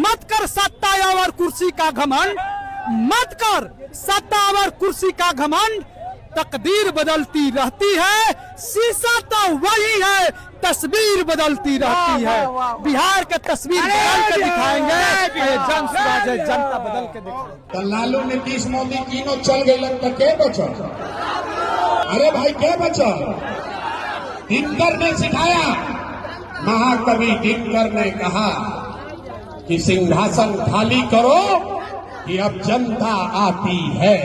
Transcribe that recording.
मत कर सत्ता और कुर्सी का घमंड, मत कर सत्ता और कुर्सी का घमंड। तकदीर बदलती रहती है, शीशा तो वही है, तस्वीर बदलती रहती है। बिहार के तस्वीर बदल के दिखाएंगे, जनता बदल के दिखाएंगे। लालू नीतीश मोदी तीनों चल गए तो के बचल? अरे भाई के बचल? दिनकर ने सिखाया, महाकवि दिनकर ने कहा कि सिंहासन खाली करो कि अब जनता आती है।